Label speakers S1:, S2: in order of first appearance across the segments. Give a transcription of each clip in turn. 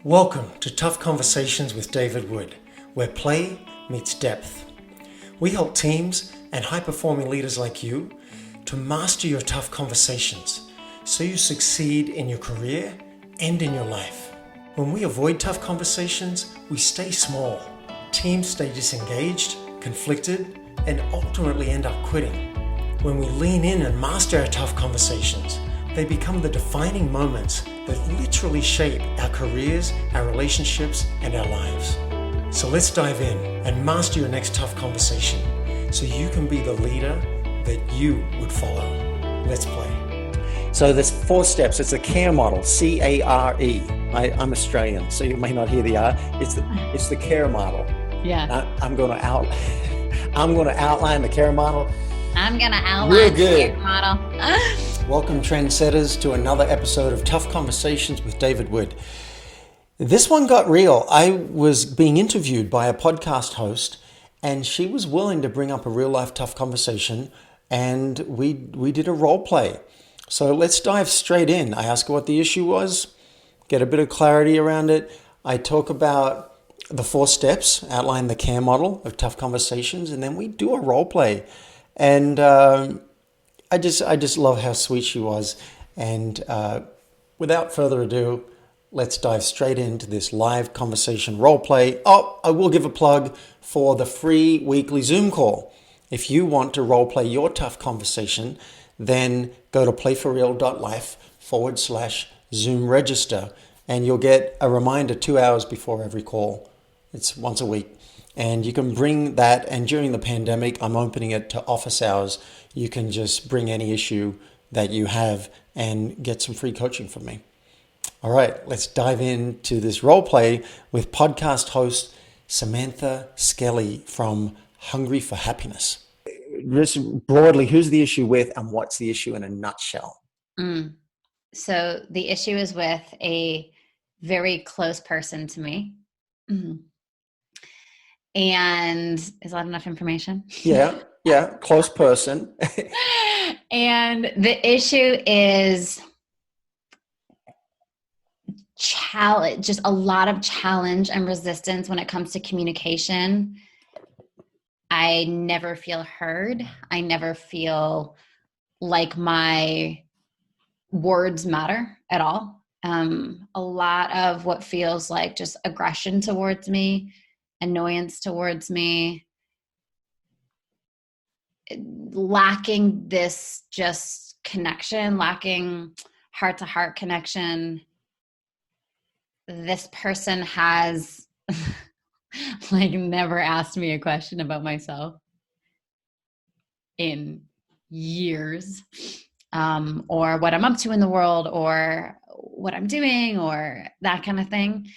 S1: Welcome to Tough Conversations with David Wood, where play meets depth. We help teams and high-performing leaders like you to master your tough conversations so you succeed in your career and in your life. When we avoid tough conversations, we stay small. Teams stay disengaged, conflicted, and ultimately end up quitting. When we lean in and master our tough conversations, they become the defining moments that literally shape our careers, our relationships, and our lives. So let's dive in and master your next tough conversation so you can be the leader that you would follow. Let's play. So there's 4 steps. It's a CARE model, C-A-R-E. I'm Australian, so you may not hear the R. It's the CARE model.
S2: Yeah.
S1: I'm going to outline the CARE model.
S2: I'm going to outline
S1: Real
S2: the
S1: good.
S2: CARE model.
S1: Welcome, trendsetters, to another episode of Tough Conversations with David Wood. This one got real. I was being interviewed by a podcast host, and she was willing to bring up a real-life tough conversation, and we did a role play. So let's dive straight in. I ask her what the issue was, get a bit of clarity around it. I talk about the 4 steps, outline the CARE model of tough conversations, and then we do a role play. And I just love how sweet she was. And without further ado, let's dive straight into this live conversation role play. Oh, I will give a plug for the free weekly Zoom call. If you want to role play your tough conversation, then go to playforreal.life/Zoom register, and you'll get a reminder 2 hours before every call. It's once a week. And you can bring that, and during the pandemic, I'm opening it to office hours. You can just bring any issue that you have and get some free coaching from me. All right, let's dive into this role play with podcast host Samantha Skelly from Hungry for Happiness. Just broadly, who's the issue with and what's the issue in a nutshell?
S2: So the issue is with a very close person to me. And is that enough information?
S1: Yeah, close person.
S2: And the issue is just a lot of challenge and resistance when it comes to communication. I never feel heard. I never feel like my words matter at all. A lot of what feels like just aggression towards me, annoyance towards me, lacking this just connection, lacking heart-to-heart connection. This person has like never asked me a question about myself in years, or what I'm up to in the world, or what I'm doing, or that kind of thing.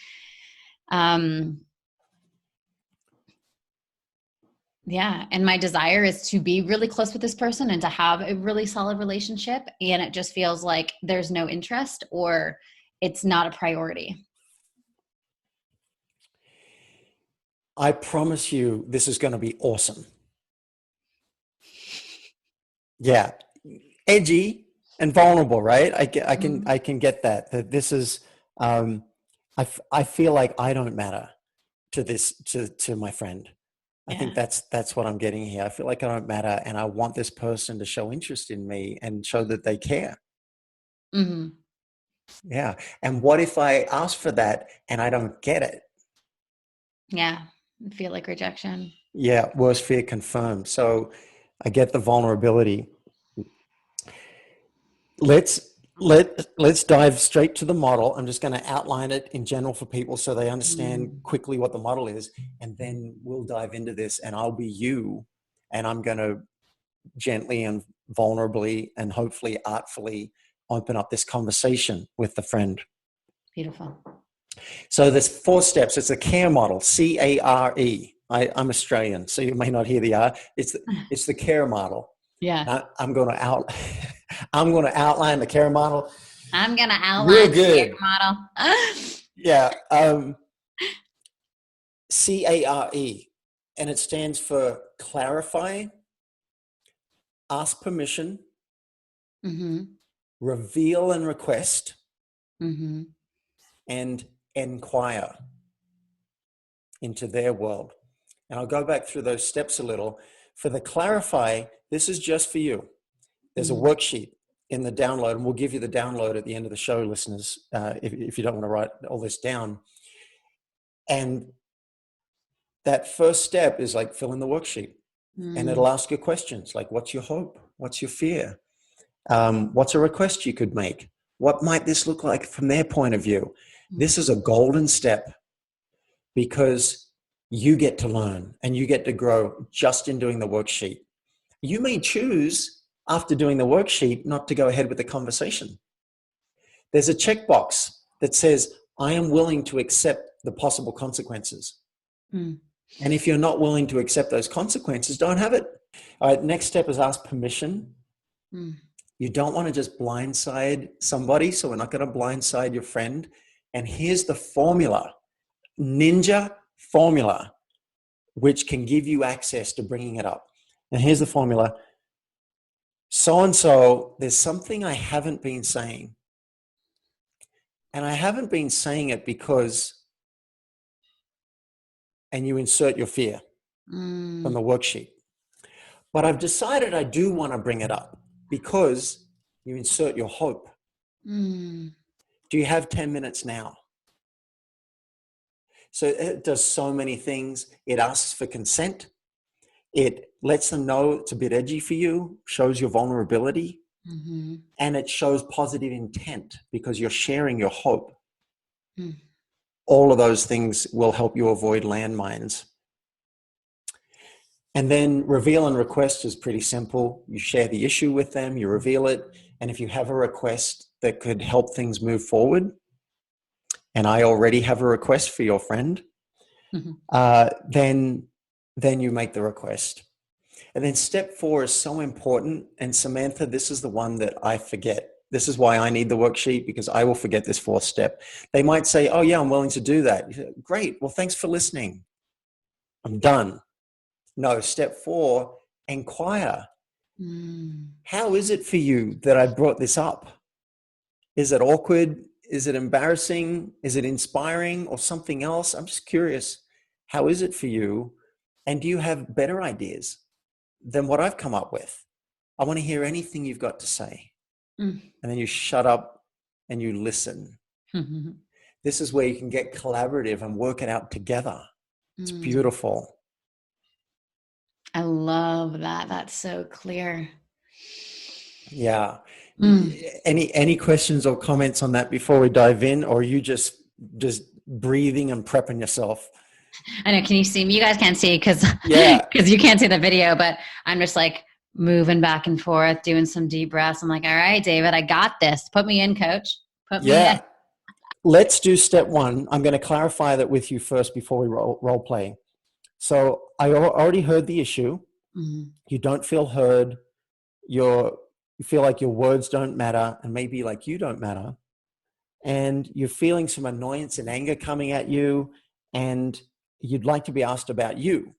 S2: Yeah. And my desire is to be really close with this person and to have a really solid relationship. And it just feels like there's no interest, or it's not a priority.
S1: I promise you this is going to be awesome. Yeah. Edgy and vulnerable, right? I can get that this is, I feel like I don't matter to my friend. I think that's what I'm getting here. I feel like I don't matter, and I want this person to show interest in me and show that they care.
S2: Mm-hmm.
S1: Yeah. And what if I ask for that and I don't get it?
S2: Yeah. I feel like rejection.
S1: Yeah. Worst fear confirmed. So I get the vulnerability. Let's dive straight to the model. I'm just going to outline it in general for people so they understand quickly what the model is, and then we'll dive into this, and I'll be you, and I'm going to gently and vulnerably and hopefully artfully open up this conversation with the friend.
S2: Beautiful.
S1: So there's 4 steps. It's a CARE model, C-A-R-E. I'm Australian, so you may not hear the R. It's the CARE model.
S2: Yeah.
S1: I'm going to outline the CARE model.
S2: I'm going to outline the CARE model.
S1: Yeah. CARE, and it stands for clarify, ask permission, reveal and request, and inquire into their world. And I'll go back through those steps a little. For the clarify, this is just for you. There's a worksheet in the download, and we'll give you the download at the end of the show, listeners, if you don't want to write all this down. And that first step is like fill in the worksheet. And it'll ask you questions like, what's your hope? What's your fear? What's a request you could make? What might this look like from their point of view? This is a golden step because you get to learn and you get to grow just in doing the worksheet. You may choose after doing the worksheet not to go ahead with the conversation. There's a checkbox that says, I am willing to accept the possible consequences. And if you're not willing to accept those consequences, don't have it. All right, next step is ask permission. You don't want to just blindside somebody, so we're not going to blindside your friend. And here's the formula, ninja formula, which can give you access to bringing it up. And here's the formula. So-and-so, there's something I haven't been saying. And I haven't been saying it because, and you insert your fear from the worksheet. But I've decided I do want to bring it up because you insert your hope. Do you have 10 minutes now? So it does so many things. It asks for consent. It lets them know it's a bit edgy for you, shows your vulnerability, and it shows positive intent because you're sharing your hope. All of those things will help you avoid landmines. And then reveal and request is pretty simple. You share the issue with them, you reveal it, and if you have a request that could help things move forward, and I already have a request for your friend, then you make the request. And then step 4 is so important. And Samantha, this is the one that I forget. This is why I need the worksheet, because I will forget this 4th step. They might say, oh yeah, I'm willing to do that. You say, great. Well, thanks for listening. I'm done. No, step 4, inquire. How is it for you that I brought this up? Is it awkward? Is it embarrassing? Is it inspiring or something else? I'm just curious. How is it for you? And do you have better ideas than what I've come up with? I want to hear anything you've got to say. And then you shut up and you listen. This is where you can get collaborative and work it out together. It's beautiful.
S2: I love that. That's so clear.
S1: Yeah. Any questions or comments on that before we dive in, or are you just breathing and prepping yourself?
S2: I know. Can you see me? You guys can't see because you can't see the video, but I'm just like moving back and forth, doing some deep breaths. I'm like, all right, David, I got this. Put me in, coach. Put me in.
S1: Let's do step 1. I'm going to clarify that with you first before we role play. So I already heard the issue. You don't feel heard. You feel like your words don't matter, and maybe like you don't matter. And you're feeling some annoyance and anger coming at you, and you'd like to be asked about you.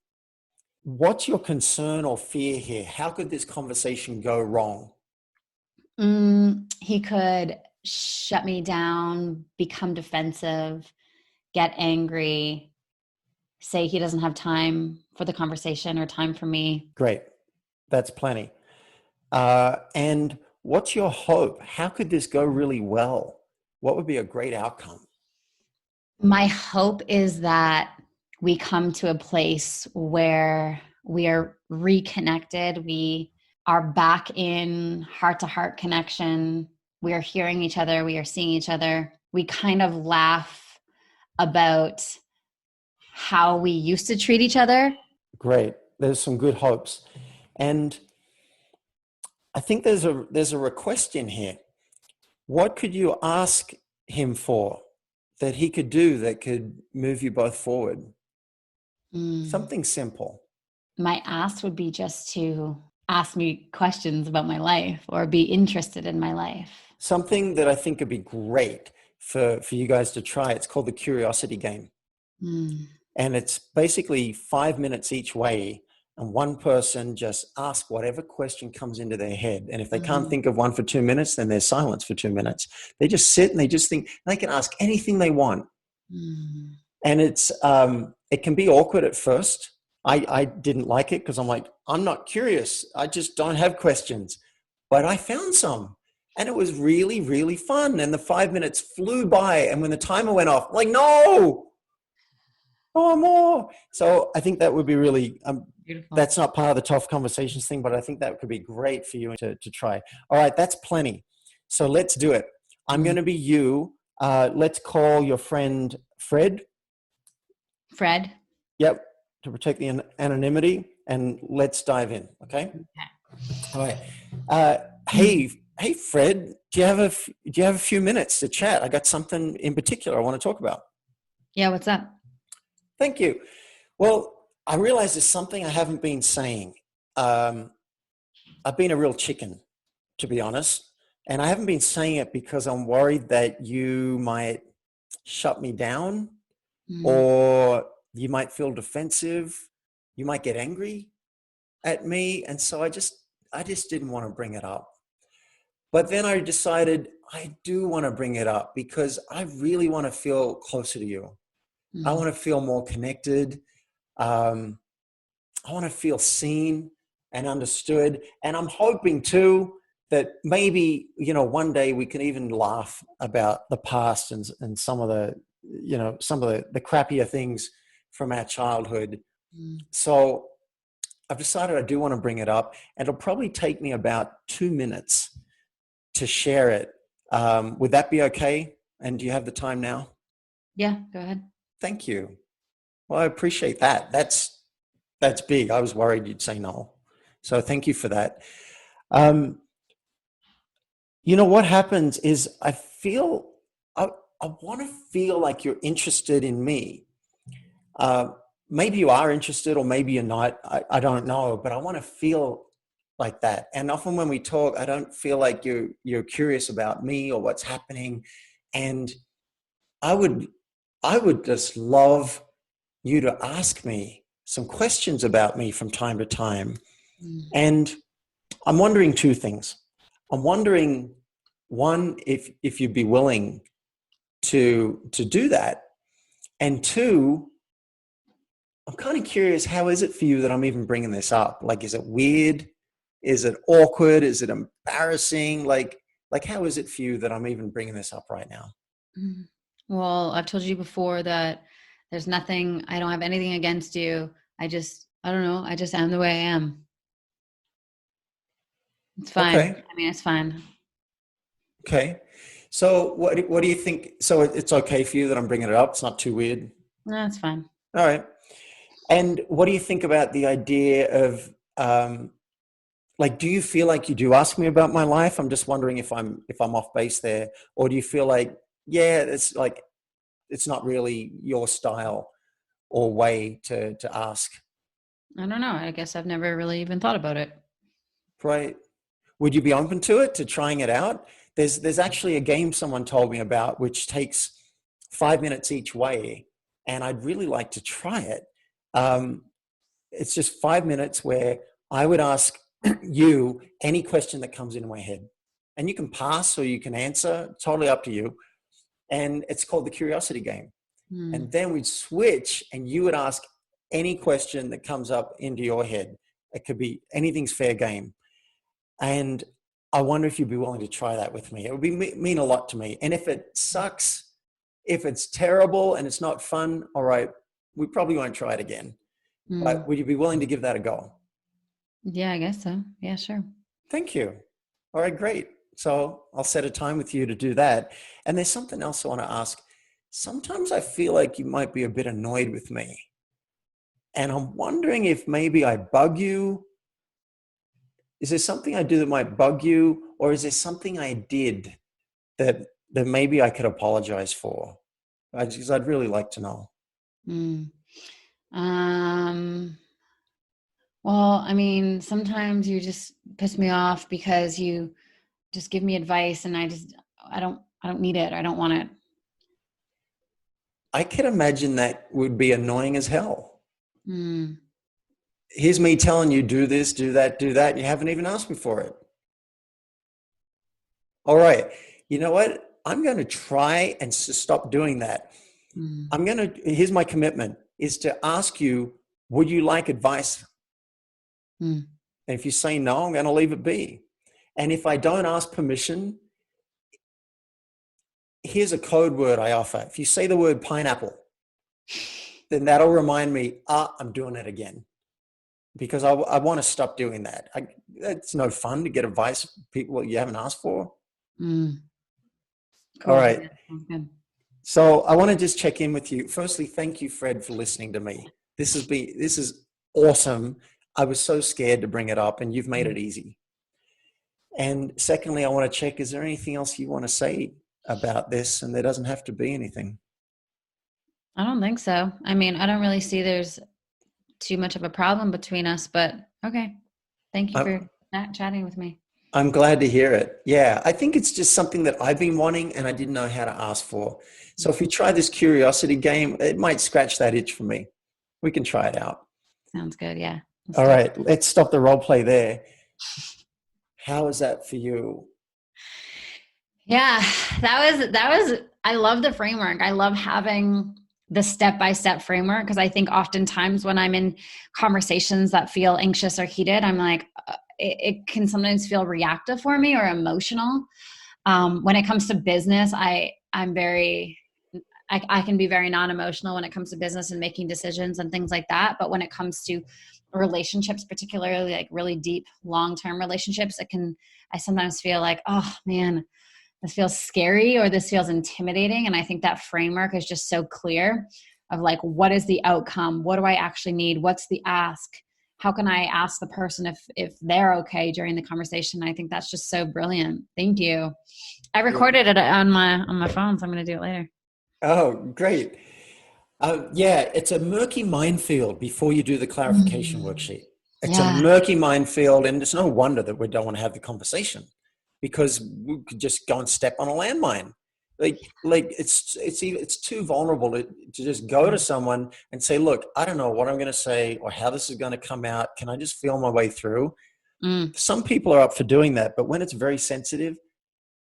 S1: What's your concern or fear here? How could this conversation go wrong?
S2: He could shut me down, become defensive, get angry, say he doesn't have time for the conversation or time for me.
S1: Great. That's plenty. And what's your hope? How could this go really well? What would be a great outcome?
S2: My hope is that we come to a place where we are reconnected. We are back in heart-to-heart connection. We are hearing each other. We are seeing each other. We kind of laugh about how we used to treat each other.
S1: Great. There's some good hopes. And I think there's a request in here. What could you ask him for that he could do that could move you both forward? Something simple.
S2: My ask would be just to ask me questions about my life or be interested in my life.
S1: Something that I think would be great for you guys to try. It's called the curiosity game. And it's basically 5 minutes each way. And one person just asks whatever question comes into their head. And if they can't think of one for 2 minutes, then there's silence for 2 minutes. They just sit and they just think. They can ask anything they want.
S2: Mm.
S1: And it can be awkward at first. I didn't like it because I'm like, I'm not curious. I just don't have questions. But I found some. And it was really, really fun. And the 5 minutes flew by. And when the timer went off, I'm like, no, oh, more. So I think that would be really,
S2: Beautiful.
S1: that's not part of the tough conversations thing, but I think that could be great for you to try. All right, that's plenty. So let's do it. I'm going to be you. Let's call your friend Fred.
S2: Fred.
S1: Yep, to protect the anonymity, and let's dive in. Okay. All right. Hey, Fred. Do you have a few minutes to chat? I got something in particular I want to talk about.
S2: Yeah, what's up?
S1: Thank you. Well, I realize there's something I haven't been saying. I've been a real chicken, to be honest, and I haven't been saying it because I'm worried that you might shut me down, or you might feel defensive. You might get angry at me, and so I just didn't want to bring it up. But then I decided I do want to bring it up because I really want to feel closer to you. I want to feel more connected. I want to feel seen and understood. And I'm hoping too that maybe, one day we can even laugh about the past and some of the, the crappier things from our childhood. So I've decided I do want to bring it up, and it'll probably take me about 2 minutes to share it. Would that be okay? And do you have the time now?
S2: Yeah, go ahead.
S1: Thank you. Well, I appreciate that. That's big. I was worried you'd say no. So thank you for that. What happens is I want to feel like you're interested in me. Maybe you are interested or maybe you're not. I don't know, but I want to feel like that. And often when we talk, I don't feel like you're curious about me or what's happening. And I would just love you to ask me some questions about me from time to time. And I'm wondering two things. I'm wondering, one, if you'd be willing to do that. And two, I'm kind of curious, how is it for you that I'm even bringing this up? Like, is it weird? Is it awkward? Is it embarrassing? Like how is it for you that I'm even bringing this up right now?
S2: Well, I've told you before that there's nothing, I don't have anything against you. I don't know. I just am the way I am. It's fine.
S1: Okay.
S2: I mean, it's fine.
S1: Okay. So what do you think? So it's okay for you that I'm bringing it up? It's not too weird?
S2: No, it's fine.
S1: All right. And what do you think about the idea of, do you feel like you do ask me about my life? I'm just wondering if I'm off base there, or do you feel like, yeah, it's not really your style or way to ask?
S2: I don't know. I guess I've never really even thought about it.
S1: Right. Would you be open to it, to trying it out? There's actually a game someone told me about, which takes 5 minutes each way. And I'd really like to try it. It's just 5 minutes where I would ask you any question that comes into my head, and you can pass or you can answer, totally up to you. And it's called the curiosity game. And then we'd switch and you would ask any question that comes up into your head. It could be anything's fair game. And I wonder if you'd be willing to try that with me. It would mean a lot to me. And if it sucks, if it's terrible and it's not fun, all right, we probably won't try it again. But would you be willing to give that a go?
S2: Yeah, I guess so. Yeah, sure.
S1: Thank you. All right, great. So I'll set a time with you to do that. And there's something else I want to ask. Sometimes I feel like you might be a bit annoyed with me. And I'm wondering if maybe I bug you. Is there something I do that might bug you? Or is there something I did that maybe I could apologize for? Because I'd really like to know.
S2: Well, I mean, sometimes you just piss me off because you just give me advice and I don't need it. I don't want it.
S1: I can imagine that would be annoying as hell. Here's me telling you, do this, do that, and you haven't even asked me for it. All right. You know what? I'm going to try and stop doing that.
S2: Mm.
S3: Here's my commitment, is to ask you, would you like advice?
S2: Mm.
S3: And if you say no, I'm going to leave it be. And if I don't ask permission, here's a code word I offer. If you say the word pineapple, then that'll remind me, I'm doing it again. Because I want to stop doing that. It's no fun to get advice from people you haven't asked for.
S2: Mm. Cool.
S3: All right.
S2: Yeah, sounds good.
S3: So I want to just check in with you. Firstly, thank you, Fred, for listening to me. This is awesome. I was so scared to bring it up, and you've made it easy. And secondly, I want to check, is there anything else you want to say about this? And there doesn't have to be anything.
S2: I don't think so. I mean, I don't really see there's too much of a problem between us, but okay. Thank you for chatting with me.
S3: I'm glad to hear it. Yeah, I think it's just something that I've been wanting and I didn't know how to ask for. So if we try this curiosity game, it might scratch that itch for me. We can try it out.
S2: Sounds good. Yeah.
S3: All right, let's stop the role play there. How is that for you?
S2: Yeah, that was, I love the framework. I love having the step-by-step framework, because I think oftentimes when I'm in conversations that feel anxious or heated, I'm like, it can sometimes feel reactive for me or emotional. When it comes to business, I can be very non-emotional when it comes to business and making decisions and things like that. But when it comes to relationships, particularly like really deep, long-term relationships, I sometimes feel like, oh man, this feels scary or this feels intimidating. And I think that framework is just so clear of like, what is the outcome? What do I actually need? What's the ask? How can I ask the person if they're okay during the conversation? I think that's just so brilliant. Thank you. I recorded it on my phone, so I'm going to do it later.
S3: Oh, great. Yeah, it's a murky minefield before you do the clarification worksheet. It's a murky minefield, and it's no wonder that we don't want to have the conversation, because we could just go and step on a landmine. Like it's too vulnerable to just go to someone and say, look, I don't know what I'm going to say or how this is going to come out. Can I just feel my way through? Some people are up for doing that, but when it's very sensitive,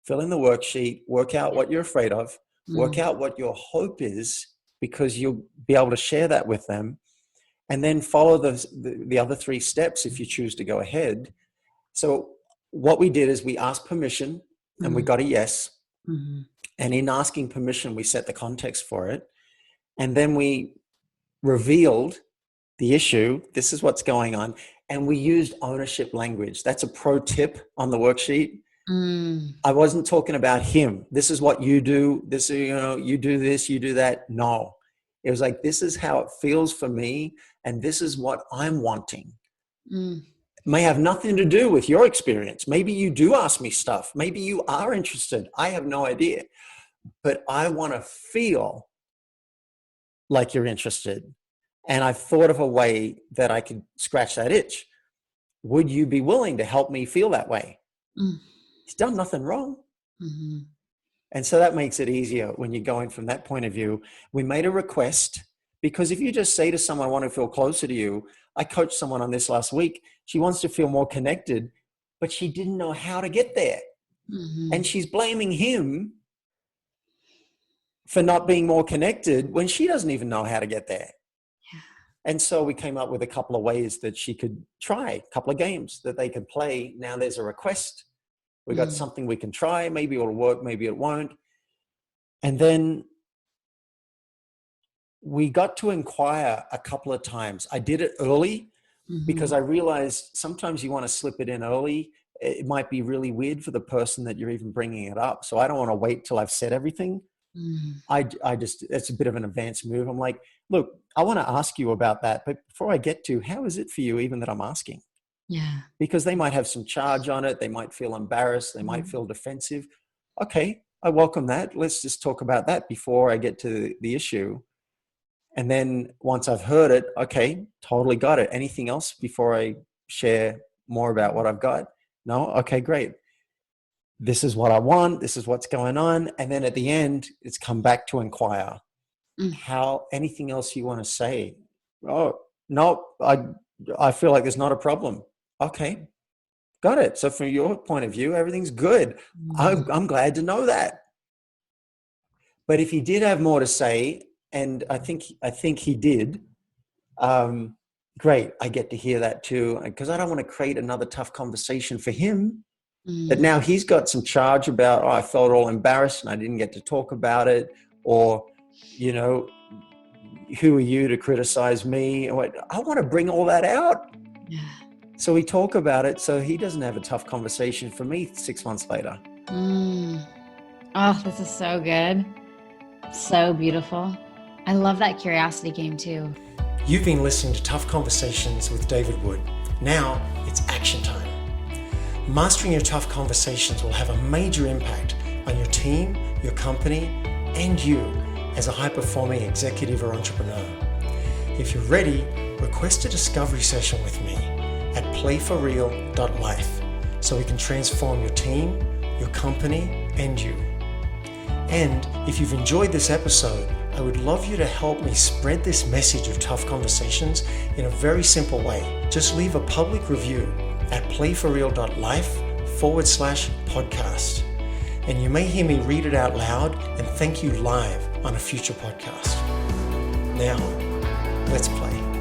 S3: fill in the worksheet, work out what you're afraid of, work out what your hope is, because you'll be able to share that with them, and then follow the other 3 steps if you choose to go ahead. So what we did is we asked permission and we got a yes. And in asking permission, we set the context for it. And then we revealed the issue. This is what's going on. And we used ownership language. That's a pro tip on the worksheet. I wasn't talking about him. This is what you do. This, you do this, you do that. No, it was like, this is how it feels for me. And this is what I'm wanting. It may have nothing to do with your experience. Maybe you do ask me stuff. Maybe you are interested. I have no idea. But I want to feel like you're interested. And I've thought of a way that I could scratch that itch. Would you be willing to help me feel that way? He's done nothing wrong. And so that makes it easier when you're going from that point of view. We made a request, because if you just say to someone, I want to feel closer to you. I coached someone on this last week. She wants to feel more connected, but she didn't know how to get there. And she's blaming him for not being more connected when she doesn't even know how to get there. And so we came up with a couple of ways that she could try, a couple of games that they could play. Now there's a request. We got something we can try. Maybe it'll work, maybe it won't. And then we got to inquire a couple of times. I did it early because I realized sometimes you want to slip it in early. It might be really weird for the person that you're even bringing it up. So I don't want to wait till I've said everything. I just, it's a bit of an advanced move. I'm like, look, I want to ask you about that. But before I get to, how is it for you even that I'm asking?
S2: Yeah.
S3: Because they might have some charge on it. They might feel embarrassed. They might feel defensive. Okay, I welcome that. Let's just talk about that before I get to the issue. And then once I've heard it, okay, totally got it. Anything else before I share more about what I've got? No? Okay, great. This is what I want. This is what's going on. And then at the end, it's come back to inquire. How, anything else you want to say? Oh, no, I feel like there's not a problem. Okay, got it. So from your point of view, everything's good. I'm glad to know that. But if he did have more to say, and I think he did. Great, I get to hear that too, because I don't want to create another tough conversation for him. That now he's got some charge about, I felt all embarrassed and I didn't get to talk about it, or, you know, who are you to criticize me? I want to bring all that out.
S2: Yeah.
S3: So we talk about it so he doesn't have a tough conversation for me 6 months later.
S2: Oh, this is so good. So beautiful. I love that curiosity game too.
S1: You've been listening to Tough Conversations with David Wood. Now it's action time. Mastering your tough conversations will have a major impact on your team, your company, and you as a high-performing executive or entrepreneur. If you're ready, request a discovery session with me at playforreal.life so we can transform your team, your company, and you. And if you've enjoyed this episode, I would love you to help me spread this message of tough conversations in a very simple way. Just leave a public review at playforreal.life/podcast. And you may hear me read it out loud and thank you live on a future podcast. Now, let's play.